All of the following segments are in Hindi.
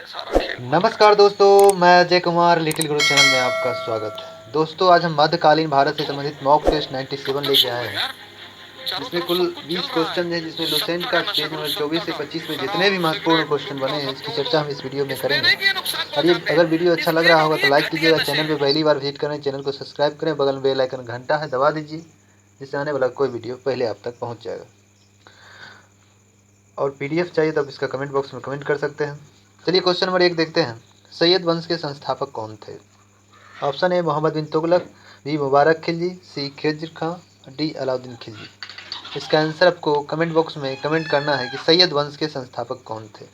नमस्कार दोस्तों, मैं अजय कुमार लिटिल गुरु चैनल में आपका स्वागत है। दोस्तों, आज हम मध्यकालीन भारत से संबंधित मॉक टेस्ट 97 लेके आए हैं, जिसमें कुल 20 क्वेश्चन हैं, जिसमें लुसेंट का पेज नंबर 24 से 25 में जितने भी महत्वपूर्ण क्वेश्चन बने हैं, इसकी चर्चा हम इस वीडियो में करेंगे। और ये अगर वीडियो अच्छा लग रहा होगा तो लाइक कीजिएगा, चैनल पर पहली बार विजिट करें चैनल को सब्सक्राइब करें, बगल में बेल आइकन घंटा है दबा दीजिए, जिससे आने वाला कोई वीडियो पहले आप तक पहुँच जाएगा। और PDF चाहिए तो आप इसका कमेंट बॉक्स में कमेंट कर सकते हैं। चलिए क्वेश्चन नंबर 1 देखते हैं। सैयद वंश के संस्थापक कौन थे? Option A Mohammad bin Tughlaq, B Mubarak Khilji, C Khizr Khan, D Alauddin Khilji. इसका आंसर आपको कमेंट बॉक्स में कमेंट करना है कि सैयद वंश के संस्थापक कौन थे।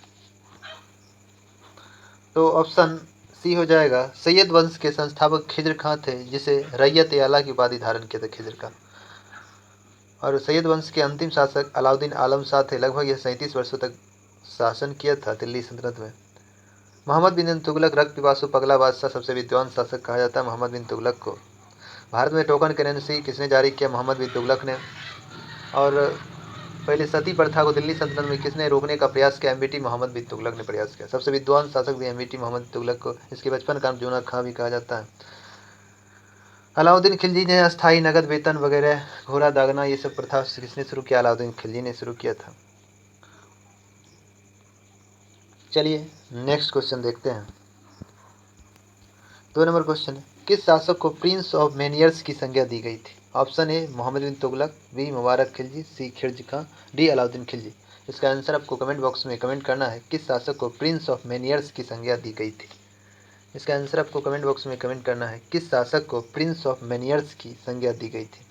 तो ऑप्शन सी हो जाएगा, सैयद वंश के संस्थापक खिज्र खां थे, जिसे रैयत ए आला की उपाधि धारण किया था खिज्र खां। और सैयद वंश के अंतिम शासक अलाउद्दीन आलम शाह थे। लगभग यह 37 वर्षों तक शासन किया था दिल्ली सल्तनत में। मोहम्मद बिन तुगलक रक्त पिपासु पगला बादशाह, सबसे विद्वान शासक कहा जाता है मोहम्मद बिन तुगलक को। भारत में टोकन करेंसी किसने जारी किया? मोहम्मद बिन तुगलक ने। और पहले सती प्रथा को दिल्ली सल्तनत में किसने रोकने का प्रयास किया? MBT मोहम्मद बिन तुगलक ने प्रयास किया। सबसे विद्वान शासक भी MBT मोहम्मद बिन तुगलक को। इसके बचपन का नाम जूना खां भी कहा जाता है। अलाउद्दीन खिलजी ने अस्थायी नगद वेतन वगैरह, घोड़ा दागना, ये सब प्रथा किसने शुरू किया? अलाउद्दीन खिलजी ने शुरू किया था। चलिए नेक्स्ट क्वेश्चन देखते हैं। 2 नंबर क्वेश्चन है, किस शासक को प्रिंस ऑफ मैनियर्स की संज्ञा दी गई थी? Option A Mohammad bin Tughlaq, B Mubarak Khilji, C Khizr Khan, D Alauddin Khilji. इसका आंसर आपको कमेंट बॉक्स में कमेंट करना है, किस शासक को प्रिंस ऑफ मैनियर्स की संज्ञा दी गई थी। इसका आंसर आपको कमेंट बॉक्स में कमेंट करना है, किस शासक को प्रिंस ऑफ मैनियर्स की संज्ञा दी गई थी।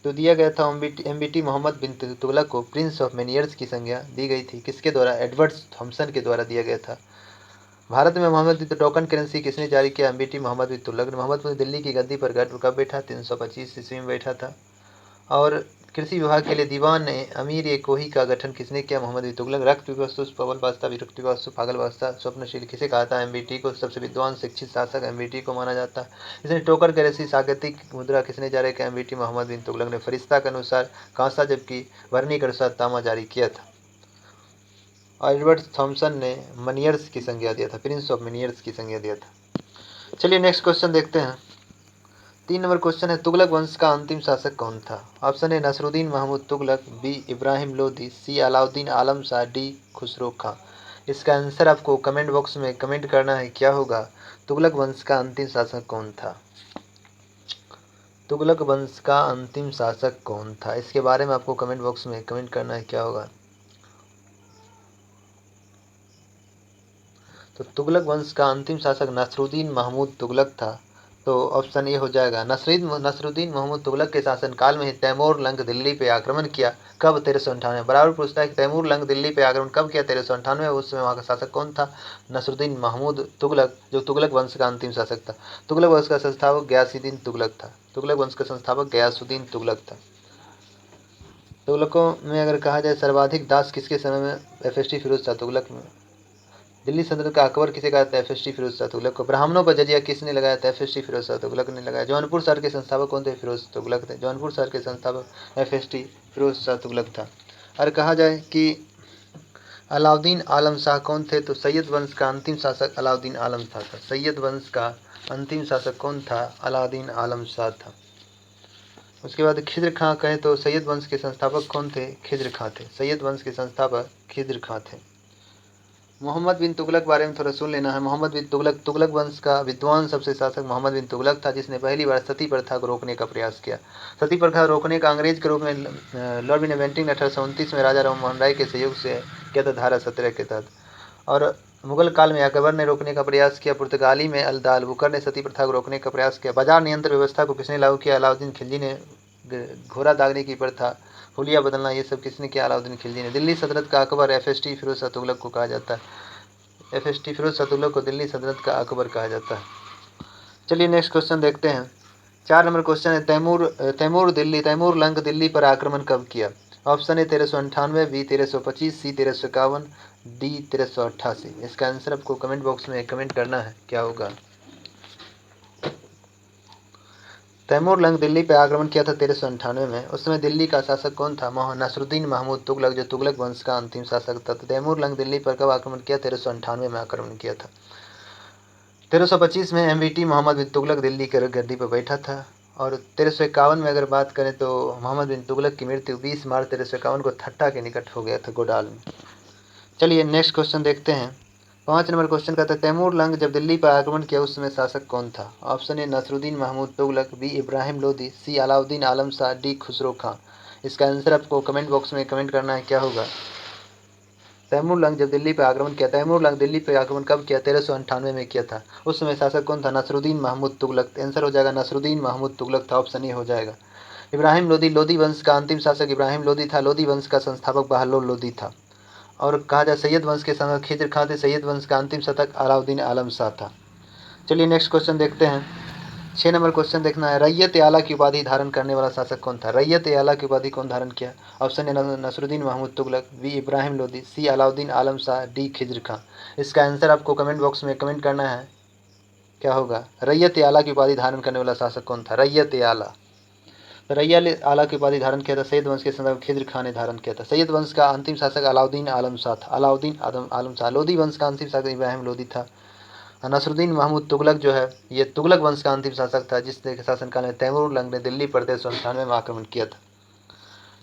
तो दिया गया था MBT मोहम्मद बिन तुगलक को प्रिंस ऑफ मैनियर्स की संज्ञा दी गई थी। किसके द्वारा? एडवर्ड थॉमसन के द्वारा दिया गया था। भारत में मोहम्मद बिन टोकन करेंसी किसने जारी किया? MBT मोहम्मद बिन तुगलक ने। मोहम्मद बिन दिल्ली की गद्दी पर कब बैठा? 325 ईस्वी में बैठा था। और कृषि विभाग के लिए दीवान अमीर ए कोही का गठन किसने किया? मोहम्मद बिन तुगलक। रक्त पिपासु, प्रबल बादशाह, विरक्त पिपासु, पागल बादशाह, स्वप्नशील किसे कहा था? MBT को। सबसे विद्वान शिक्षित शासक MBT को माना जाता है। इसने टोकन करेंसी साकेतिक मुद्रा किसने जारी किया? MBT मोहम्मद बिन तुगलक ने। फरिश्ता के अनुसार कांसा, जबकि वर्णी के अनुसार तांबा जारी किया था। एडवर्ड थॉमसन ने मनियर्स की संज्ञा दिया था, प्रिंस ऑफ मनियर्स की संज्ञा दिया था। चलिए नेक्स्ट क्वेश्चन देखते हैं। 3 नंबर क्वेश्चन है, तुगलक वंश का अंतिम शासक कौन था? Option A Nasiruddin Mahmud Tughlaq, B Ibrahim Lodi, C Alauddin Alam Shah, D Khusro Khan. इसका आंसर आपको कमेंट बॉक्स में कमेंट करना है, क्या होगा? तुगलक वंश का अंतिम शासक कौन था? तुगलक वंश का अंतिम शासक कौन था? इसके बारे में आपको कमेंट बॉक्स में कमेंट करना है, क्या होगा? तो तुगलक वंश का अंतिम शासक नसरुद्दीन महमूद तुगलक था। तो ऑप्शन ए हो जाएगा। नसरुद्दीन महमूद तुगलक के शासनकाल में ही तैमूर लंग दिल्ली पे आक्रमण किया। कब? 1398। बराबर पूछता है कि तैमूर लंग दिल्ली पे आक्रमण कब किया? 1398। उस समय वहाँ का शासक कौन था? नसरुद्दीन महमूद तुगलक, जो तुगलक वंश का अंतिम शासक था। तुगलक वंश का संस्थापक गयासुद्दीन तुगलक था। तुगलक वंश का संस्थापक गयासुद्दीन तुगलक था। तुगलकों में अगर कहा जाए सर्वाधिक दास किसके समय में? FST फिरोज शाह तुगलक में। दिल्ली सल्तनत का अकबर किसे कहा था? FST फिरोज शाह तुगलक को। ब्राह्मणों पर जजिया किसने लगाया था? FST फिरोज शाह तुगलक ने लगाया। जौनपुर शहर के संस्थापक कौन थे? फिरोज तुगलक थे। जौनपुर शहर के संस्थापक FST फिरोज शाह तुगलक था। और कहा जाए कि अलाउद्दीन आलम शाह कौन थे? तो सैयद वंश का अंतिम शासक अलाउद्दीन आलम शाह था। सैयद वंश का अंतिम शासक कौन था? अलाउद्दीन आलम शाह था। उसके बाद खिज्र खां कहें तो सैयद वंश के संस्थापक कौन थे? खिज्र खां थे। सैयद वंश के संस्थापक खिज्र खां थे। मोहम्मद बिन तुगलक बारे में थोड़ा सुन लेना है। मोहम्मद बिन तुगलक, तुगलक वंश का विद्वान सबसे शासक मोहम्मद बिन तुगलक था, जिसने पहली बार सती प्रथा को रोकने का प्रयास किया। सती प्रथा रोकने का अंग्रेज के रूप में लॉर्ड विन्टेंटिंग ने 1829 में राजा राममोहन राय के सहयोग से किया था, धारा 17 के तहत। और मुगल काल में अकबर ने रोकने का प्रयास किया। पुर्तगाली में अल-दालबुकर ने सती प्रथा को रोकने का प्रयास किया। बाजार नियंत्रण व्यवस्था को किसने लागू किया? अलाउद्दीन खिलजी ने। घोड़ा दागने की प्रथा, हुलिया बदलना, ये सब किसने किया? अलाउद्दीन खिलजी ने। दिल्ली सल्तनत का अकबर FST फिरोज शाह तुगलक को कहा जाता है। FST फिरोज शाह तुगलक को दिल्ली सल्तनत का अकबर कहा जाता है। चलिए नेक्स्ट क्वेश्चन देखते हैं। 4 नंबर क्वेश्चन है, तैमूर लंग दिल्ली पर आक्रमण कब किया? Option A 1398, B 1325, C 1351, D 1388। इसका आंसर आपको कमेंट बॉक्स में कमेंट करना है, क्या होगा? तैमूर लंग दिल्ली पर आक्रमण किया था 1398 में। उस समय दिल्ली का शासक कौन था? नसरुद्दीन महमूद तुगलक, जो तुगलक वंश का अंतिम शासक था। तो तैमूर लंग दिल्ली पर कब आक्रमण किया? 1398 में आक्रमण किया था। 1325 में MVT मोहम्मद बिन तुगलक दिल्ली के गद्दी पर बैठा था। और 1351 में अगर बात करें तो मोहम्मद बिन तुगलक की मृत्यु 20 मार्च 1351 को ठट्टा के निकट हो गया था, गोडाल में। चलिए नेक्स्ट क्वेश्चन देखते हैं। 5 नंबर क्वेश्चन कहता है तैमूर लंग जब दिल्ली पर आक्रमण किया उस समय शासक कौन था? Option A Nasiruddin Mahmud Tughlaq, B Ibrahim Lodi, C Alauddin Alam Shah, D Khusro Khan. इसका आंसर आपको कमेंट बॉक्स में कमेंट करना है, क्या होगा? तैमूर लंग जब दिल्ली पर आक्रमण किया, तैमूर लंग दिल्ली पर आक्रमण कब किया? 1398 में किया था। उस समय शासक कौन था? नसरुद्दीन महमूद तुगलक। आंसर हो जाएगा नसरुद्दीन महमूद तुगलक था, ऑप्शन ए हो जाएगा। इब्राहिम लोदी, लोदी वंश का अंतिम शासक इब्राहिम लोदी था। लोदी वंश का संस्थापक बहलोल लोदी था। और कहा जाए सैयद वंश के संग खिज्र खां थे। सैयद वंश का अंतिम शतक अलाउद्दीन आलम शाह था। चलिए नेक्स्ट क्वेश्चन देखते हैं। 6 नंबर क्वेश्चन देखना है। रैयत ए आला की उपाधि धारण करने वाला शासक कौन था? रैयत ए आला की उपाधि कौन धारण किया? Option A Nasiruddin Mahmud Tughlaq, B Ibrahim Lodi, C Alauddin Alam Shah, D Khizr Khan. इसका आंसर आपको कमेंट बॉक्स में कमेंट करना है, क्या होगा? रैयत ए आला की उपाधि धारण करने वाला शासक कौन था? रैयत ए आला। रैयत आला की उपाधि धारण किया था सैयद वंश के संदर्भ खिज्र खां ने धारण किया था। सैयद वंश का अंतिम शासक अलाउद्दीन आलम शाह था। अलाउद्दीन आलम शाह। लोदी वंश का अंतिम शासक इब्राहिम लोदी था। नसरुद्दीन महमूद तुगलक जो है ये तुगलक वंश का अंतिम शासक था, जिसके शासनकाल में तैमूर लंग ने दिल्ली पर 1398 में आक्रमण किया था।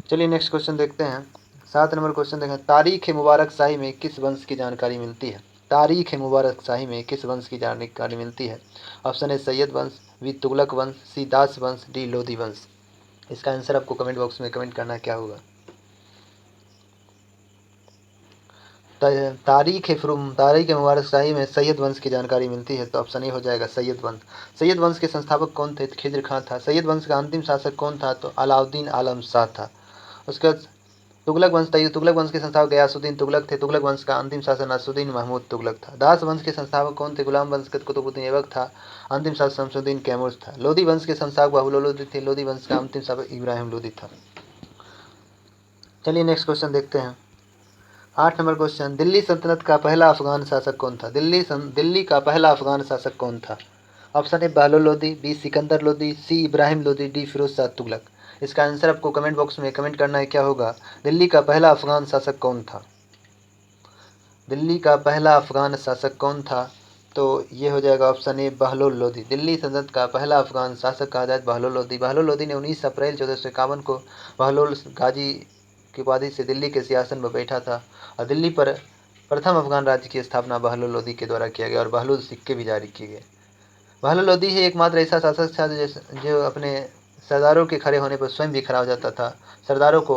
चलिए नेक्स्ट क्वेश्चन देखते हैं। 7 नंबर क्वेश्चन देखें। तारीख मुबारक शाही में किस वंश की जानकारी मिलती है? तारीख मुबारक शाही में किस वंश की जानकारी मिलती है? ऑप्शन ए सैयद वंश, बी तुगलक वंश, सी दास वंश, डी लोधी वंश। इसका आंसर आपको कमेंट बॉक्स में कमेंट करना है, क्या होगा? तारीख मुबारक शाही में सैयद वंश की जानकारी मिलती है, तो ऑप्शन ए हो जाएगा सैयद वंश। सैयद वंश के संस्थापक कौन थे? खिज्र खां था। सैयद वंश का अंतिम शासक कौन था? तो अलाउद्दीन आलम शाह था। उसके बाद तुगलक वंश के संस्थापक गयासुद्दीन तुगलक थे। तुगलक वंश का अंतिम शासक नसरुद्दीन महमूद तुगलक था। दास वंश के संस्थापक कौन थे? गुलाम वंश के कुतुबुद्दीन ऐबक था। अंतिम शासक शमसुद्दीन कैमूर था। लोधी वंश के संस्थापक बहलोल लोदी थे। लोधी वंश का अंतिम शासक इब्राहिम लोदी था। चलिए नेक्स्ट क्वेश्चन देखते हैं। 8 नंबर क्वेश्चन। दिल्ली सल्तनत का पहला अफगान शासक कौन था? दिल्ली का पहला अफगान शासक कौन था? Option A Bahlol Lodi, B Sikandar Lodi, C Ibrahim Lodi, D Firoz Shah Tughlaq. इसका आंसर आपको कमेंट बॉक्स में कमेंट करना है, क्या होगा? दिल्ली का पहला अफगान शासक कौन था? दिल्ली का पहला अफगान शासक कौन था? तो ये हो जाएगा ऑप्शन ए बहलोल लोदी। दिल्ली सल्तनत का पहला अफगान शासक कहा जाए बहलोल लोदी। बहलोल लोदी ने 19 अप्रैल 1451 को बहलोल गाजी की उपाधि से दिल्ली के सिंहासन पर बैठा था। और दिल्ली पर प्रथम अफगान राज्य की स्थापना बहलोल लोदी के द्वारा किया गया और बहलोल सिक्के भी जारी किए गए। बहलोल लोदी ही एकमात्र ऐसा शासक था जो अपने सरदारों के खड़े होने पर स्वयं भी खड़ा हो जाता था। सरदारों को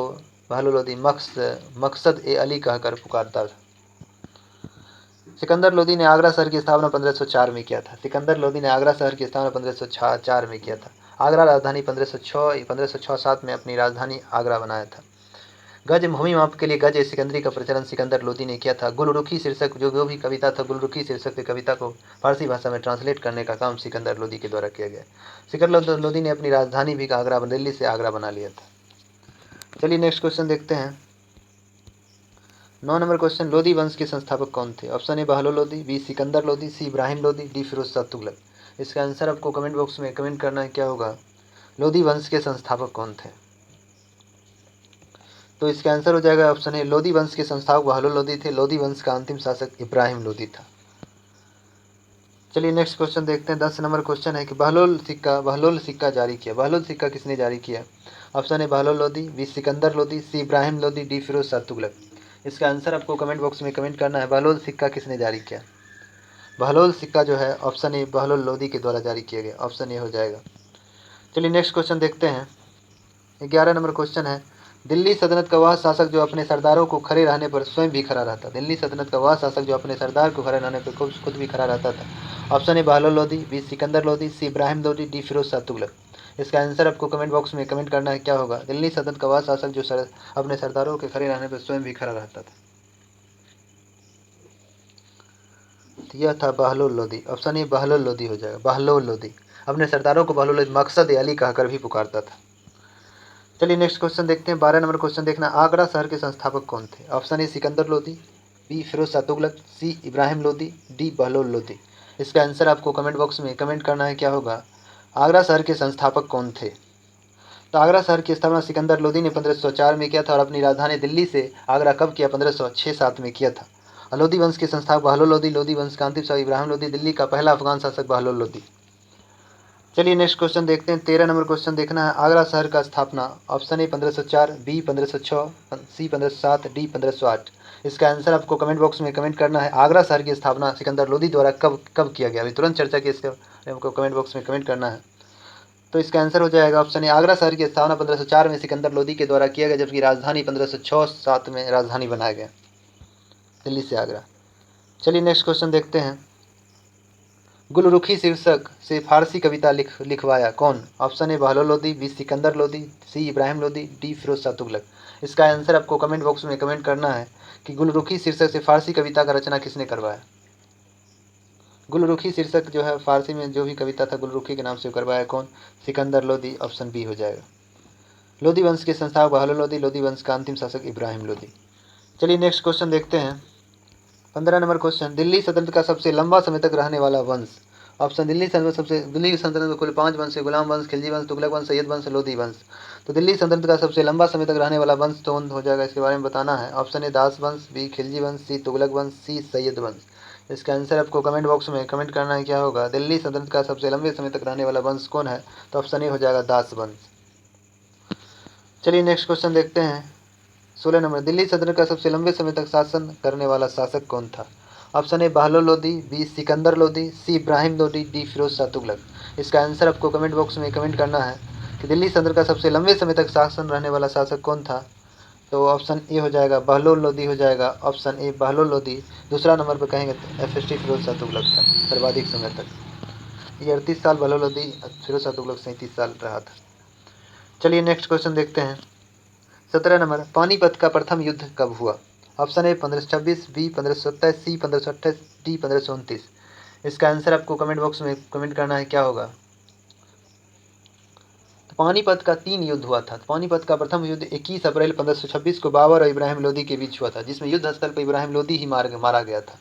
बहलोल लोदी मकसद ए अली कहकर पुकारता था। सिकंदर लोदी ने आगरा शहर की स्थापना 1504 में किया था। सिकंदर लोदी ने आगरा शहर की स्थापना 1504 में किया था। आगरा राजधानी 1506-7 में अपनी राजधानी आगरा बनाया था। गज भूमि माप के लिए गज ए सिकंदरी का प्रचलन सिकंदर लोदी ने किया था। गुलरुखी शीर्षक जो भी कविता था, गुलरुखी शीर्षक से कविता को फारसी भाषा में ट्रांसलेट करने का काम सिकंदर लोदी के द्वारा किया गया। सिकंदर लोदी ने अपनी राजधानी भी आगरा दिल्ली से आगरा बना लिया था। चलिए नेक्स्ट क्वेश्चन देखते हैं। 9 नंबर क्वेश्चन। लोदी वंश के संस्थापक कौन थे? Option A Bahlol Lodi, B Sikandar Lodi, C Ibrahim Lodi, D Firoz Shah Tughlaq. इसका आंसर आपको कमेंट बॉक्स में कमेंट करना है, क्या होगा? लोदी वंश के संस्थापक कौन थे? तो इसका आंसर हो जाएगा ऑप्शन ए लोदी वंश के संस्थापक बहलोल लोदी थे। लोदी वंश का अंतिम शासक इब्राहिम लोदी था। चलिए नेक्स्ट क्वेश्चन देखते हैं। 10 नंबर क्वेश्चन है कि बहलोल सिक्का जारी किया। बहलोल सिक्का किसने जारी किया? Option A Bahlol Lodi, B Sikandar Lodi, C Ibrahim Lodi, D Firoz Shah Tughlaq. इसका आंसर आपको कमेंट बॉक्स में कमेंट करना है। बहलोल सिक्का किसने जारी किया? बहलोल सिक्का जो है ऑप्शन ए बहलोल लोदी के द्वारा जारी किया गया, ऑप्शन ए हो जाएगा। चलिए नेक्स्ट क्वेश्चन देखते हैं। 11 नंबर क्वेश्चन है। दिल्ली सल्तनत का वह शासक जो अपने सरदारों को खड़े रहने पर स्वयं भी खड़ा रहता। दिल्ली सल्तनत का वह शासक जो अपने सरदार को खड़े रहने पर खुद भी खड़ा रहता था। Option A Bahlol Lodi, B Sikandar Lodi, C Ibrahim Lodi, D Firoz Shah Tughlaq. इसका आंसर आपको कमेंट बॉक्स में कमेंट करना है, क्या होगा? दिल्ली सल्तनत का वह शासक जो अपने सरदारों के खड़े रहने पर स्वयं भी खड़ा रहता था। यह था बहलोल लोदी, ऑप्शन ए बहलोल लोदी हो जाएगा। बहलोल लोदी अपने सरदारों को बहलोल लोदी मकसद ए अली कहकर भी पुकारता था। चलिए नेक्स्ट क्वेश्चन देखते हैं। 12 नंबर क्वेश्चन देखना। आगरा शहर के संस्थापक कौन थे? Option A Sikandar Lodi, B Firoz Shah Tughlaq, C Ibrahim Lodi, D Bahlol Lodi. इसका आंसर आपको कमेंट बॉक्स में कमेंट करना है, क्या होगा? आगरा शहर के संस्थापक कौन थे? तो आगरा शहर की स्थापना सिकंदर लोदी ने 1504 में किया था और अपनी राजधानी दिल्ली से आगरा कब किया? 1506-7 में किया था। और लोदी वंश के संस्थापक बहलोल लोदी, लोदी वंश का अंतिम शासक इब्राहिम लोदी, दिल्ली का पहला अफगान शासक बहलोल लोदी। चलिए नेक्स्ट क्वेश्चन देखते हैं। 13 नंबर क्वेश्चन देखना है। आगरा शहर का स्थापना option A 1504, B 1506, C 1507, D 1508। इसका आंसर आपको कमेंट बॉक्स में कमेंट करना है। आगरा शहर की स्थापना सिकंदर लोदी द्वारा कब कब किया गया? अभी तुरंत चर्चा की, इसके आपको कमेंट बॉक्स में कमेंट करना है। तो इसका आंसर हो जाएगा ऑप्शन ए, आगरा शहर की स्थापना 1504 में सिकंदर लोदी के द्वारा किया गया, जबकि राजधानी 1506-7 में राजधानी बनाया गया दिल्ली से आगरा। चलिए नेक्स्ट क्वेश्चन देखते हैं। गुलरुखी शीर्षक से फारसी कविता लिखवाया कौन? Option A Bahlol Lodi, B Sikandar Lodi, C Ibrahim Lodi, D Firoz Shah Tughlaq. इसका आंसर आपको कमेंट बॉक्स में कमेंट करना है कि गुलरुखी शीर्षक से फारसी कविता का रचना किसने करवाया। गुलरुखी शीर्षक जो है फारसी में जो भी कविता था गुलरुखी के नाम से करवाया कौन? सिकंदर लोदी। ऑप्शन बी हो जाएगा। लोदी वंश के संस्थापक बहलोल लोदी, लोदी वंश का अंतिम शासक इब्राहिम लोदी। चलिए नेक्स्ट क्वेश्चन देखते हैं। 15 नंबर क्वेश्चन, दिल्ली सल्तनत का सबसे लंबा समय तक रहने वाला वंश। ऑप्शन दिल्ली सल्तनत में कुल 5 वंश है, गुलाम वंश, खिलजी वंश, तुगलक वंश, सैयद वंश, लोधी वंश। तो दिल्ली सल्तनत का सबसे लंबा समय तक रहने वाला वंश कौन हो जाएगा? इसके बारे में बताना है। ऑप्शन ए दास वंश, बी खिलजी वंश, सी तुगलक वंश, सी सैयद वंश। इसका आंसर आपको कमेंट बॉक्स में कमेंट करना है, क्या होगा? दिल्ली सल्तनत का सबसे लंबे समय तक रहने वाला वंश कौन है? तो ऑप्शन ए हो जाएगा दास वंश। चलिए नेक्स्ट क्वेश्चन देखते हैं। 16 नंबर, दिल्ली सल्तनत का सबसे लंबे समय तक शासन करने वाला शासक कौन था? Option A Bahlol Lodi, B Sikandar Lodi, C Ibrahim Lodi, D Firoz Shah Tughlaq. इसका आंसर आपको कमेंट बॉक्स में कमेंट करना है कि दिल्ली सल्तनत का सबसे लंबे समय तक शासन रहने वाला शासक कौन था। तो ऑप्शन ए हो जाएगा बहलोल लोदी हो जाएगा। Option A Bahlol Lodi. दूसरा नंबर पर कहेंगे तो FST फिरोज शाह तुगलक था सर्वाधिक समय तक। ये 38 साल बहलोल लोदी, फिरोज शाह तुगलक 37 साल रहा था। चलिए नेक्स्ट क्वेश्चन देखते हैं। 17 नंबर, पानीपत का प्रथम युद्ध कब हुआ? Option A 1526, B 1527, C 1528, D 1529। इसका आंसर आपको कमेंट बॉक्स में कमेंट करना है, क्या होगा? तो पानीपत का 3 युद्ध हुआ था। पानीपत का प्रथम युद्ध 21 अप्रैल 1526 को बाबर और इब्राहिम लोदी के बीच हुआ था, जिसमें युद्ध स्थल पर इब्राहिम लोदी ही मारा गया था।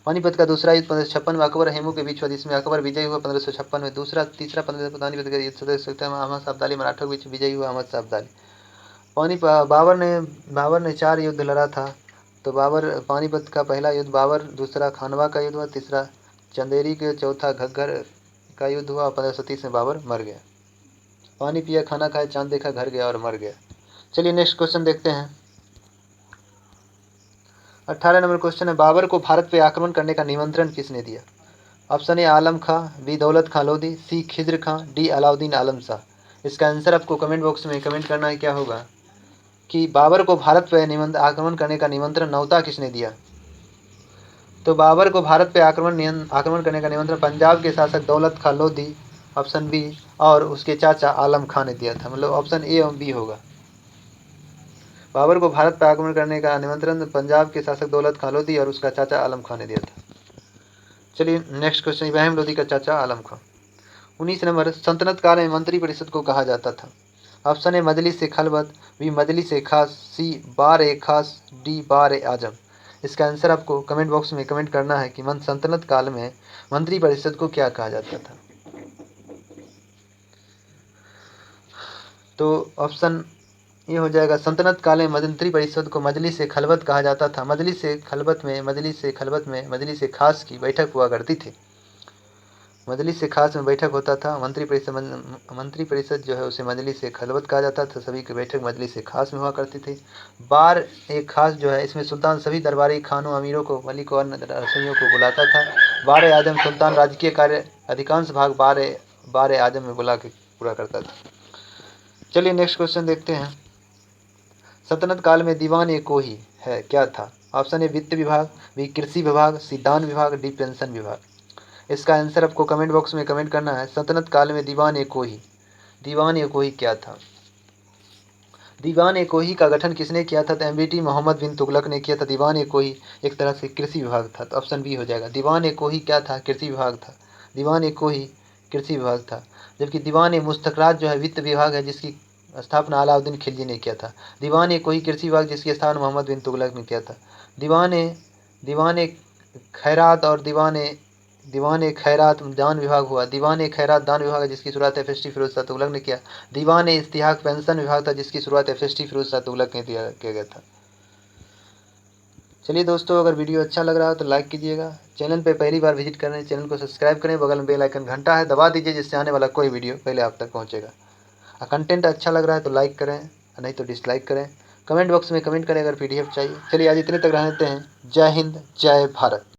पानीपत का दूसरा युद्ध 1556 में अकबर हेमू के बीच हुआ, जिसमें अकबर विजयी हुआ 1556 में। तीसरा पानीपत का युद्ध अहमद शाह अब्दाली मराठों के बीच विजयी हुआ अहमद शाह अब्दाली। बाबर ने 4 युद्ध लड़ा था। तो पानीपत का पहला युद्ध बाबर, दूसरा खानवा का युद्ध हुआ, तीसरा चंदेरी के, चौथा घग्गर का युद्ध हुआ। 1530 में बाबर मर गया। पानी पिया, खाना खाया, चांद देखा, घर गया और मर गया। चलिए नेक्स्ट क्वेश्चन देखते हैं। 18 नंबर क्वेश्चन है, बाबर को भारत पे आक्रमण करने का निमंत्रण किसने दिया? Option A Alam Khan, B दौलत खां लोधी, सी खिज्र खां, डी अलाउद्दीन आलम शाह। इसका आंसर आपको कमेंट बॉक्स में कमेंट करना है, क्या होगा? कि बाबर को भारत पर आक्रमण करने का निमंत्रण नौता किसने दिया? तो बाबर को भारत पर आक्रमण करने का निमंत्रण पंजाब के शासक दौलत खां लोधी, ऑप्शन बी, और उसके चाचा आलम खां ने दिया था। मतलब ऑप्शन ए और बी होगा। बाबर को भारत पर आक्रमण करने का निमंत्रण पंजाब के शासक दौलत खां लोधी और उसका चाचा आलम खां ने दिया था। चलिए नेक्स्ट क्वेश्चन, इब्राहिम लोधी का चाचा आलम खां। 19 नंबर, सल्तनत काल में मंत्री परिषद को कहा जाता था। ऑप्शन ए मजलिस ए खलबत, बी मजलिस ए खास, सी बार ए खास, डी बार ए आजम। इसका आंसर आपको कमेंट बॉक्स में कमेंट करना है कि सल्तनत काल में मंत्री परिषद को क्या कहा जाता था। तो ऑप्शन ये हो जाएगा, सल्तनत काल में मंत्री परिषद को मजलिस ए खलबत कहा जाता था। मजलिस ए खलबत में मजलिस ए खास की बैठक हुआ करती थी। मजलिस से खास में बैठक होता था। मंत्री परिषद जो है उसे मजलिस से खलवत कहा जाता था। सभी की बैठक मजलिस से खास में हुआ करती थी। बार एक खास जो है, इसमें सुल्तान सभी दरबारी खानों, अमीरों को, मलिकों और रसोइयों को बुलाता था। बार आजम, सुल्तान राजकीय कार्य अधिकांश भाग बार आजम में बुला के पूरा करता था। चलिए नेक्स्ट क्वेश्चन देखते हैं। सल्तनत काल में दीवान ए कोही है क्या था? ऑप्शन ए वित्त विभाग, बी कृषि विभाग, सी दान विभाग, डी पेंशन विभाग। इसका आंसर आपको कमेंट बॉक्स में कमेंट करना है। सल्तनत काल में दीवान ए कोही क्या था? दीवान ए कोही का गठन किसने किया था? तो MBT मोहम्मद बिन तुगलक ने किया था। दीवान ए कोही एक तरह से कृषि विभाग था। तो ऑप्शन बी हो जाएगा। दीवान ए कोही क्या था? कृषि विभाग था। दीवान ए कोही कृषि विभाग था। जबकि दीवान ए मुस्तकरात जो है वित्त विभाग है, जिसकी स्थापना अलाउद्दीन खिलजी ने किया था। दीवान ए कोही कृषि विभाग, जिसकी स्थापना मोहम्मद बिन तुगलक ने किया था। दीवान ए खैरात और दीवान ए दीवान ए खैरात दान विभाग हुआ। दीवान ए खैरात दान विभाग है जिसकी शुरुआत FST फिरोज शाह तुगलक ने किया। दीवान ए इस्तिहाक पेंशन विभाग था जिसकी शुरुआत FST फिरोज शाह तुगलक ने किया गया था। चलिए दोस्तों, अगर वीडियो अच्छा लग रहा हो तो लाइक कीजिएगा। चैनल पे पहली बार विजिट कर रहे हैं, चैनल को सब्सक्राइब करें, बगल में बेल आइकन घंटा है दबा दीजिए, जिससे आने वाला कोई वीडियो पहले आप तक पहुंचेगा। कंटेंट अच्छा लग रहा है तो लाइक करें, नहीं तो डिसलाइक करें। कमेंट बॉक्स में कमेंट करें अगर PDF चाहिए। चलिए आज इतने तक रहते हैं। जय हिंद, जय भारत।